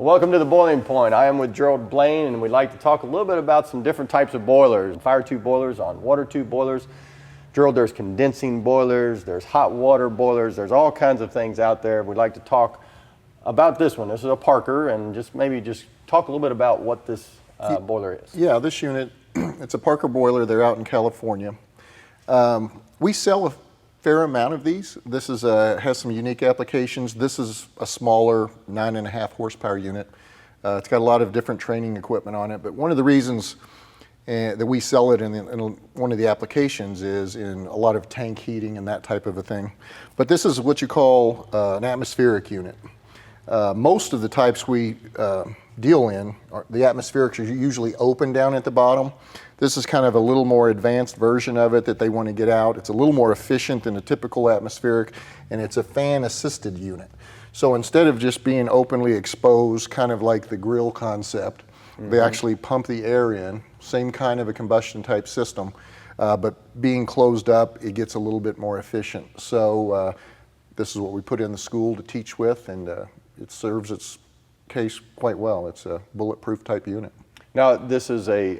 Welcome to the Boiling Point. I am with Gerald Blaine, and we'd like to talk a little bit about some different types of boilers. Firetube boilers on water tube boilers. Gerald, there's condensing boilers, there's hot water boilers, there's all kinds of things out there. We'd like to talk about this one. This is a Parker, and maybe talk a little bit about what this boiler is. Yeah, this unit, it's a Parker boiler. They're out in California. We sell a fair amount of these. This is has some unique applications. This is a smaller 9.5 horsepower unit. It's got a lot of different training equipment on it, but one of the reasons that we sell it in one of the applications is in a lot of tank heating and that type of a thing. But this is what you call an atmospheric unit. Most of the types we deal in, the atmospherics are usually open down at the bottom. This is kind of a little more advanced version of it that they want to get out. It's a little more efficient than a typical atmospheric, and it's a fan-assisted unit. So instead of just being openly exposed, kind of like the grill concept, they actually pump the air in, same kind of a combustion type system, but being closed up, it gets a little bit more efficient. So this is what we put in the school to teach with, and it serves its case quite well. It's a bulletproof type unit. Now, this is a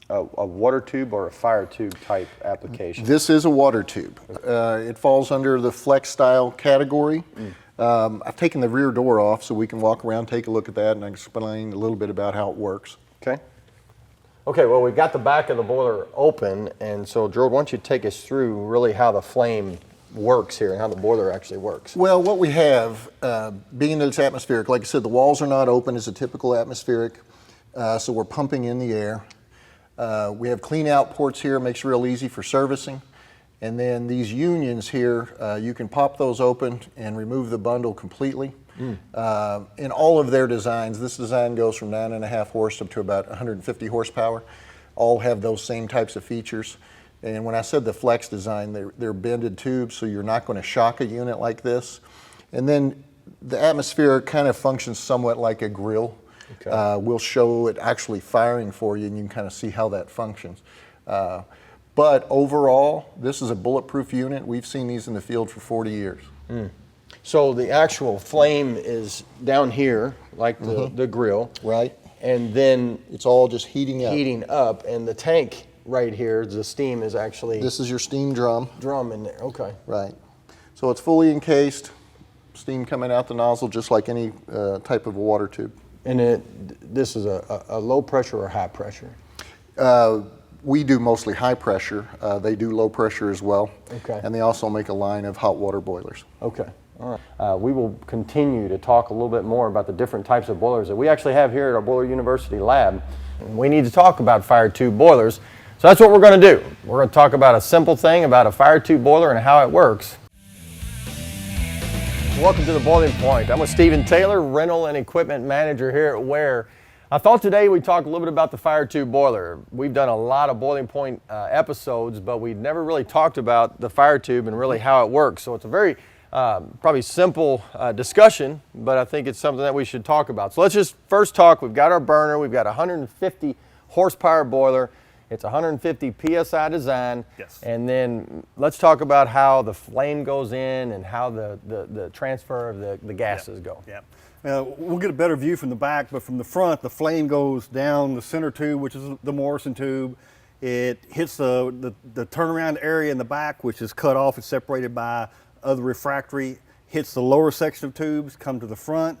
water tube or a fire tube type application? This is a water tube. It falls under the flex style category. I've taken the rear door off so we can walk around, take a look at that, and explain a little bit about how it works. Okay. Okay, well, we've got the back of the boiler open, and so, Gerald, why don't you take us through really how the flame works here and how the boiler actually works? Well, what we have, being that it's atmospheric, like I said, the walls are not open as a typical atmospheric. So we're pumping in the air. We have clean out ports here, makes it real easy for servicing. And then these unions here, you can pop those open and remove the bundle completely. In all of their designs, this design goes from 9.5 horse up to about 150 horsepower. All have those same types of features. And when I said the flex design, they're bended tubes, so you're not going to shock a unit like this. And then the atmospheric kind of functions somewhat like a grill. Okay. We'll show it actually firing for you, and you can kind of see how that functions. But overall, this is a bulletproof unit. We've seen these in the field for 40 years. So the actual flame is down here, like the grill. Right. And then it's all just heating up. Heating up, and the tank right here, the steam is actually... This is your steam drum. Drum in there, okay. Right. So it's fully encased, steam coming out the nozzle just like any type of a water tube. And this is a low pressure or high pressure? We do mostly high pressure. They do low pressure as well. Okay. And they also make a line of hot water boilers. Okay. All right. We will continue to talk a little bit more about the different types of boilers that we actually have here at our Boiler University lab. We need to talk about fire tube boilers. So that's what we're going to do. We're going to talk about a simple thing about a fire tube boiler and how it works. Welcome to the Boiling Point. I'm with Stephen Taylor, Rental and Equipment Manager here at WARE. I thought today we'd talk a little bit about the fire tube boiler. We've done a lot of Boiling Point episodes, but we've never really talked about the fire tube and really how it works. So it's a very probably simple discussion, but I think it's something that we should talk about. So let's just first talk. We've got our burner. We've got a 150 horsepower boiler. It's a 150 PSI design. Yes. And then let's talk about how the flame goes in and how the transfer of the gases go. Yeah. We'll get a better view from the back, but from the front, the flame goes down the center tube, which is the Morrison tube. It hits the turnaround area in the back, which is cut off. It's separated by other refractory. Hits the lower section of tubes, come to the front.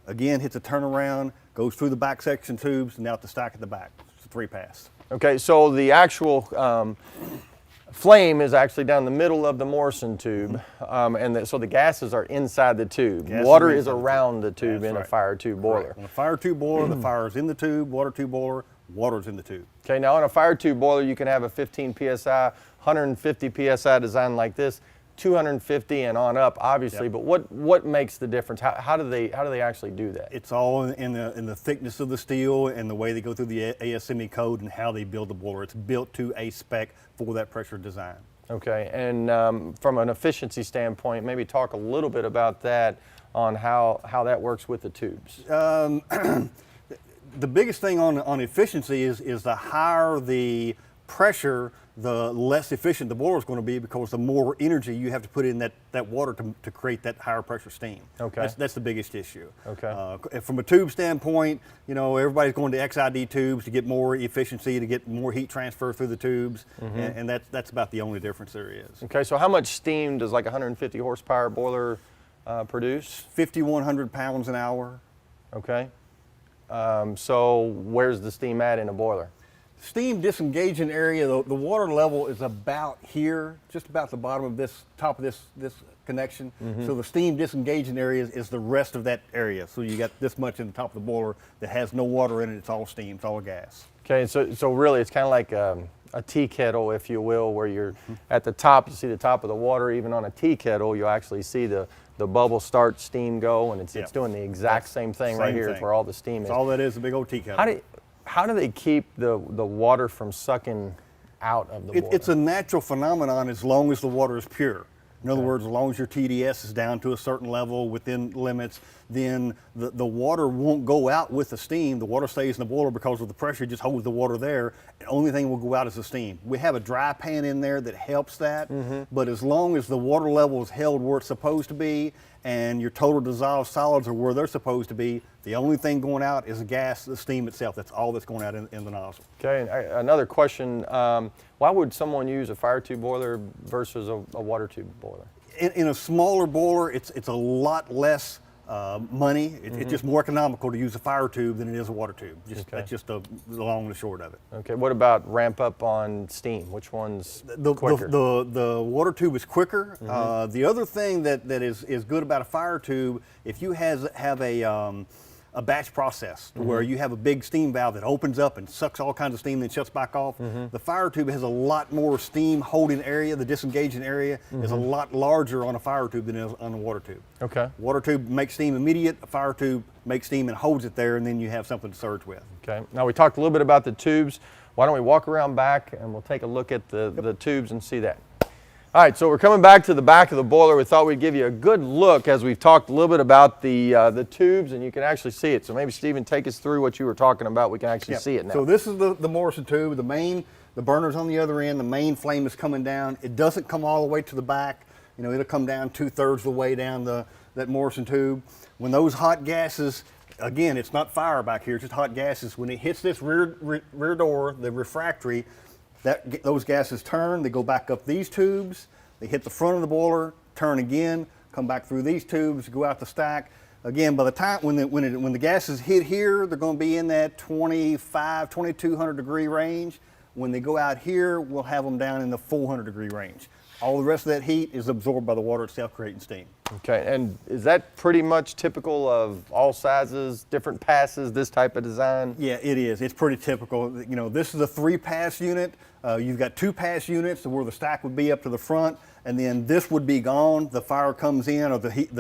Again, hits a turnaround, goes through the back section tubes, and out the stack at the back. It's a 3-pass. Okay, so the actual flame is actually down the middle of the Morrison tube, so the gases are inside the tube. Water is around the tube in a fire tube boiler. Right. On a fire tube boiler, the fire is in the tube. Water tube boiler, water's in the tube. Okay, now on a fire tube boiler, you can have a 15 PSI, 150 PSI design like this, 250 and on up, obviously. Yep. But what makes the difference? How do they actually do that? It's all in the thickness of the steel and the way they go through the ASME code and how they build the boiler. It's built to a spec for that pressure design. Okay, and from an efficiency standpoint, maybe talk a little bit about that on how that works with the tubes. The biggest thing on efficiency is the higher the pressure, the less efficient the boiler is going to be, because the more energy you have to put in that water to create that higher pressure steam. Okay. That's the biggest issue. Okay. From a tube standpoint, you know, everybody's going to XID tubes to get more efficiency, to get more heat transfer through the tubes, and that's about the only difference there is. Okay, so how much steam does like a 150 horsepower boiler produce? 5,100 pounds an hour. Okay. So where's the steam at in a boiler? Steam disengaging area, the water level is about here, just about the bottom of this, top of this connection. So the steam disengaging area is the rest of that area. So you got this much in the top of the boiler that has no water in it. It's all steam, it's all gas. Okay, so really it's kind of like a tea kettle, if you will, where you're at the top, you see the top of the water. Even on a tea kettle, you'll actually see the bubble start, steam go, and it's doing the exact same thing right here. It's where all the steam is. That's all that is, a big old tea kettle. How do they keep the water from sucking out of the boiler? It's a natural phenomenon as long as the water is pure. In other words, as long as your TDS is down to a certain level within limits, then the water won't go out with the steam. The water stays in the boiler because of the pressure, just holds the water there. The only thing will go out is the steam. We have a dry pan in there that helps that, but as long as the water level is held where it's supposed to be and your total dissolved solids are where they're supposed to be, the only thing going out is the gas, the steam itself. That's all that's going out in the nozzle. Okay, another question. Why would someone use a Firetube boiler versus a Watertube boiler? In a smaller boiler, it's a lot less money. It's just more economical to use a Firetube than it is a Watertube. That's just the long and the short of it. Okay, what about ramp up on steam? Which one's quicker? The Watertube is quicker. The other thing that is good about a Firetube, if you have a batch process where you have a big steam valve that opens up and sucks all kinds of steam and then shuts back off. The Firetube has a lot more steam holding area. The disengaging area is a lot larger on a Firetube than it is on a Watertube. Okay. Watertube makes steam immediate. A Firetube makes steam and holds it there, and then you have something to surge with. Okay. Now we talked a little bit about the tubes. Why don't we walk around back and we'll take a look at the tubes and see that. All right, so we're coming back to the back of the boiler. We thought we'd give you a good look as we've talked a little bit about the tubes, and you can actually see it. So maybe Stephen, take us through what you were talking about. We can actually see it now. So this is the Morrison tube. The burner's on the other end. The main flame is coming down. It doesn't come all the way to the back. You know, it'll come down 2/3 of the way down that Morrison tube. When those hot gases, again, it's not fire back here, it's just hot gases. When it hits this rear door, the refractory, those gases turn, they go back up these tubes, they hit the front of the boiler, turn again, come back through these tubes, go out the stack. Again, by the time when the gases hit here, they're going to be in that 2,200 degree range. When they go out here, we'll have them down in the 400 degree range. All the rest of that heat is absorbed by the water itself, creating steam. Okay, and is that pretty much typical of all sizes, different passes, this type of design? Yeah, it is. It's pretty typical. You know, this is a 3-pass unit. You've got 2-pass units where the stack would be up to the front, and then this would be gone. The fire comes in, or the heat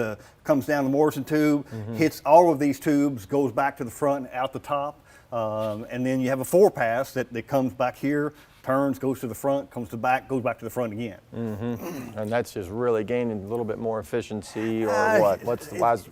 comes down the Morrison tube, hits all of these tubes, goes back to the front and out the top, and then you have a 4-pass that comes back here, turns, goes to the front, comes to the back, goes back to the front again. And that's just really gaining a little bit more efficiency, or what?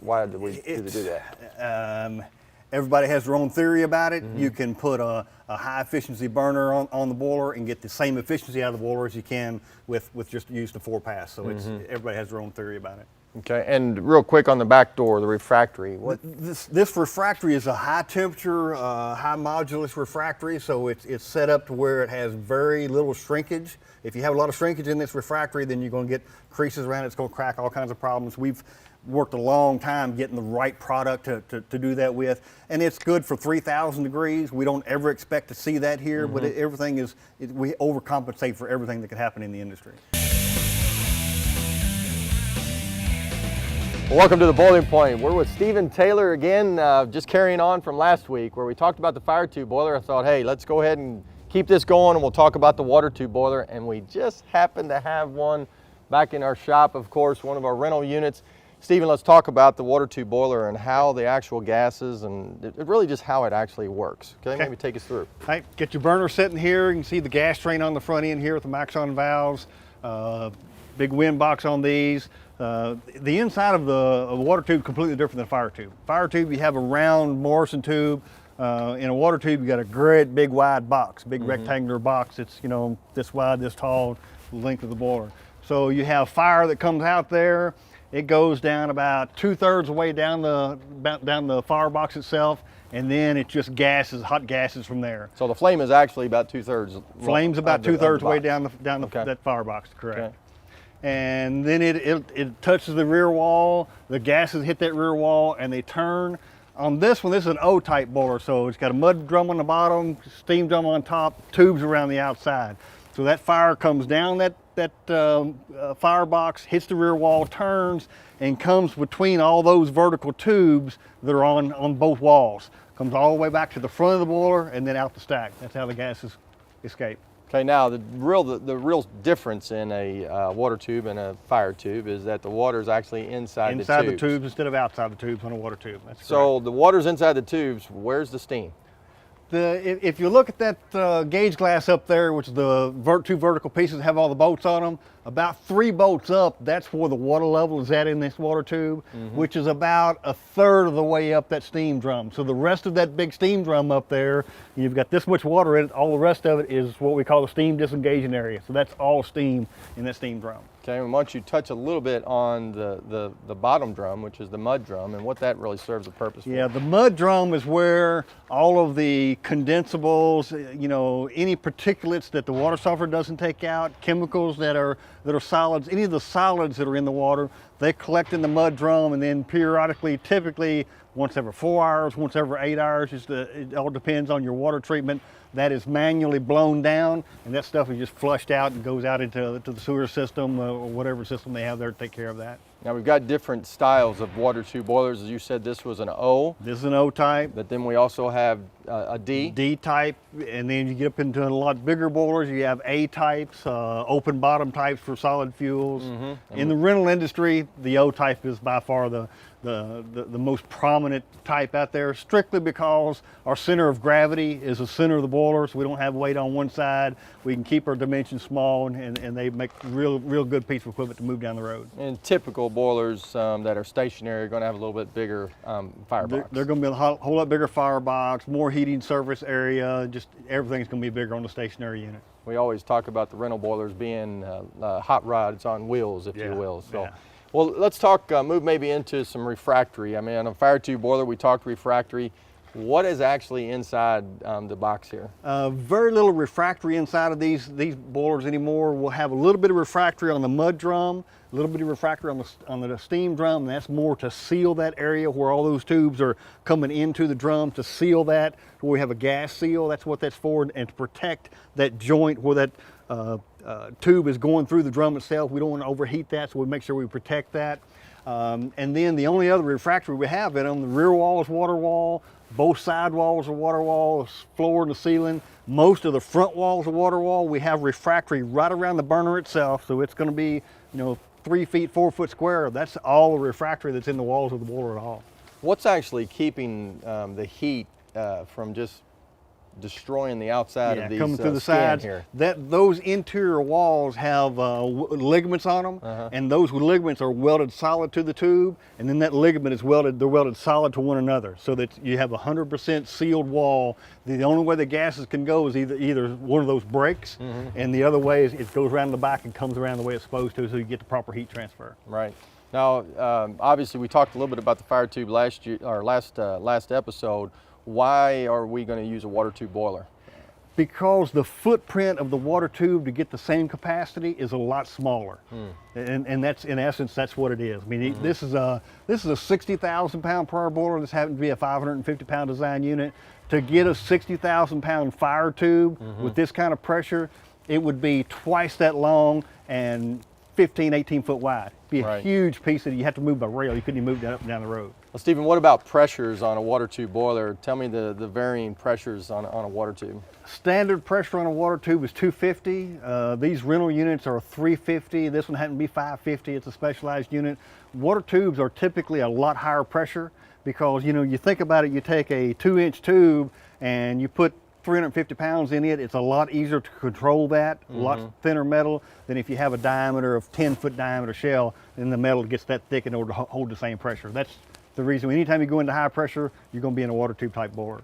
Why do we do that? Everybody has their own theory about it. You can put a high efficiency burner on the boiler and get the same efficiency out of the boiler as you can with just using the 4-pass. So everybody has their own theory about it. Okay, and real quick on the back door, the refractory. This refractory is a high temperature, high modulus refractory, so it's set up to where it has very little shrinkage. If you have a lot of shrinkage in this refractory, then you're going to get creases around it. It's going to crack, all kinds of problems. We've worked a long time getting the right product to do that with, and it's good for 3,000 degrees. We don't ever expect to see that here, but we overcompensate for everything that could happen in the industry. Well, welcome to the Boiling Point. We're with Stephen Taylor again, just carrying on from last week where we talked about the Firetube boiler. I thought, hey, let's go ahead and keep this going and we'll talk about the Watertube boiler. And we just happen to have one back in our shop, of course, one of our rental units. Stephen, let's talk about the Watertube boiler and how the actual gases and really just how it actually works. Okay, maybe take us through. All right, get your burner sitting here. You can see the gas drain on the front end here with the Maxon valves. Big wind box on these. The inside of the Watertube completely different than Firetube. Firetube, you have a round Morrison tube. In a water tube, you got a great big wide box, big rectangular box. It's, you know, this wide, this tall, the length of the boiler. So you have fire that comes out there. It goes down about 2/3 of the way down the firebox itself, and then it just gases, hot gases from there. So the flame is actually about 2/3. Flame's about 2/3 of the way down Okay. that firebox, correct. Okay. And then it touches the rear wall, the gases hit that rear wall, and they turn. On this one, this is an O-type boiler, so it's got a mud drum on the bottom, steam drum on top, tubes around the outside. So that fire comes down that firebox, hits the rear wall, turns, and comes between all those vertical tubes that are on both walls. Comes all the way back to the front of the boiler and then out the stack. That's how the gases escape. Okay, now the real difference in a water tube and a fire tube is that the water is actually inside the tubes. Inside the tubes instead of outside the tubes on a water tube. That's So correct. the water's inside the tubes. Where's the steam? If you look at that gauge glass up there, which is the two vertical pieces that have all the bolts on them, about 3 bolts up, that's where the water level is at in this water tube, which is about 1/3 of the way up that steam drum. So the rest of that big steam drum up there, you've got this much water in it, all the rest of it is what we call the steam disengaging area. So that's all steam in that steam drum. Okay, and once you touch a little bit on the bottom drum, which is the mud drum, and what that really serves a purpose for. Yeah, the mud drum is where all of the condensables, you know, any particulates that the water softener doesn't take out, chemicals that are solids, any of the solids that are in the water, they collect in the mud drum, and then periodically, typically once every 4 hours, once every 8 hours, it all depends on your water treatment. That is manually blown down, and that stuff is just flushed out and goes out into the sewer system or whatever system they have there to take care of that. Now we've got different styles of water tube boilers. As you said, this was an O, This is an O-type. but then we also have a D. D-type, and then you get up into a lot bigger boilers, you have A-types, open bottom types for solid fuels. In the rental industry, the O-type is by far the most prominent type out there, strictly because our center of gravity is the center of the boiler, so we don't have weight on one side. We can keep our dimensions small, and they make real good piece of equipment to move down the road. And typical boilers that are stationary are going to have a little bit bigger firebox. They're going to be a whole lot bigger firebox, more heating surface area, just everything's going to be bigger on the stationary unit. We always talk about the rental boilers being hot rods on wheels, if you will. So, yeah. Well, let's talk, move maybe into some refractory. I mean, on a fire tube boiler, we talked refractory. What is actually inside the box here? Very little refractory inside of these boilers anymore. We'll have a little bit of refractory on the mud drum, a little bit of refractory on the steam drum, and that's more to seal that area where all those tubes are coming into the drum, to seal that, where we have a gas seal. That's what that's for, and to protect that joint where that tube is going through the drum itself. We don't want to overheat that, so we make sure we protect that. And then the only other refractory we have in them, the rear wall is water wall, both side walls are water wall, the floor and the ceiling. Most of the front walls are water wall. We have refractory right around the burner itself, so it's going to be, 3 feet, 4 foot square. That's all the refractory that's in the walls of the boiler at all. What's actually keeping the heat from just destroying the outside of these coming through the skin sides. here? Those interior walls have ligaments on them, and those ligaments are welded solid to the tube, and then that ligament is they're welded solid to one another, so that you have a 100% sealed wall. The only way the gases can go is either one of those breaks, and the other way is it goes around the back and comes around the way it's supposed to, so you get the proper heat transfer. Right. Now, obviously, we talked a little bit about the fire tube last episode. Why are we going to use a water tube boiler? Because the footprint of the water tube to get the same capacity is a lot smaller, and that's, in essence, that's what it is. I mean, this is a 60,000 pound per hour boiler. This happens to be a 550 pound design unit. To get a 60,000 pound fire tube with this kind of pressure, it would be twice that long and 15, 18 foot wide. It'd be a huge piece that you have to move by rail. You couldn't even move that up and down the road. Well, Stephen, what about pressures on a water tube boiler? Tell me the varying pressures on a water tube. Standard pressure on a water tube is 250. These rental units are 350. This one happened to be 550. It's a specialized unit. Water tubes are typically a lot higher pressure because, you think about it, you take a 2-inch tube and you put 350 pounds in it. It's a lot easier to control that, a lot thinner metal than if you have a diameter of 10-foot diameter shell, and the metal gets that thick in order to hold the same pressure. That's the reason anytime you go into high pressure, you're going to be in a water tube type boiler.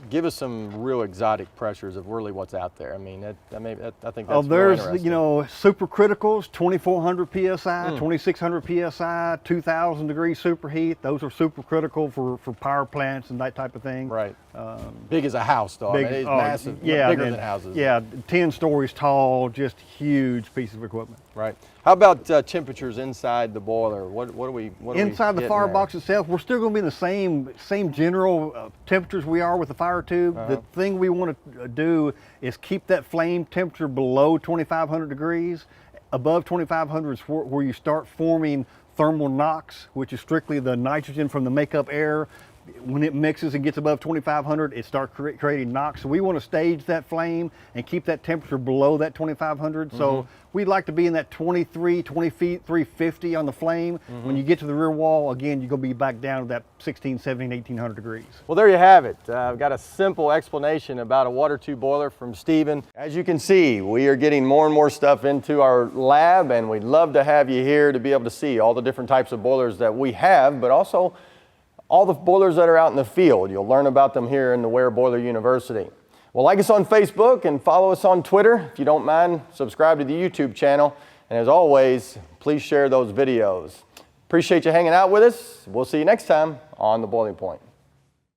give us some real exotic pressures of really what's out there. I mean, I think that's Oh, real there's, interesting. you know, supercriticals, 2,400 PSI, 2,600 PSI, 2,000 degrees superheat. Those are supercritical for power plants and that type of thing. Right. Big as a house, though. I mean, it's massive, yeah, bigger than houses. Yeah, 10 stories tall, just huge piece of equipment. Right. How about temperatures inside the boiler? What are we Inside the getting firebox there? itself, we're still going to be in the same general temperatures we are with the Firetube. The thing we want to do is keep that flame temperature below 2,500 degrees. Above 2,500 is where you start forming thermal NOx, which is strictly the nitrogen from the makeup air. When it mixes and gets above 2,500, it starts creating NOx. So we want to stage that flame and keep that temperature below that 2,500. So we'd like to be in that 2350 on the flame. When you get to the rear wall, again, you're going to be back down to that 16, 17, 1,800 degrees. Well, there you have it. I've got a simple explanation about a Watertube boiler from Stephen. As you can see, we are getting more and more stuff into our lab, and we'd love to have you here to be able to see all the different types of boilers that we have, but also all the boilers that are out in the field. You'll learn about them here in the WARE Boiler University. Well, like us on Facebook and follow us on Twitter. If you don't mind, subscribe to the YouTube channel. And as always, please share those videos. Appreciate you hanging out with us. We'll see you next time on The Boiling Point.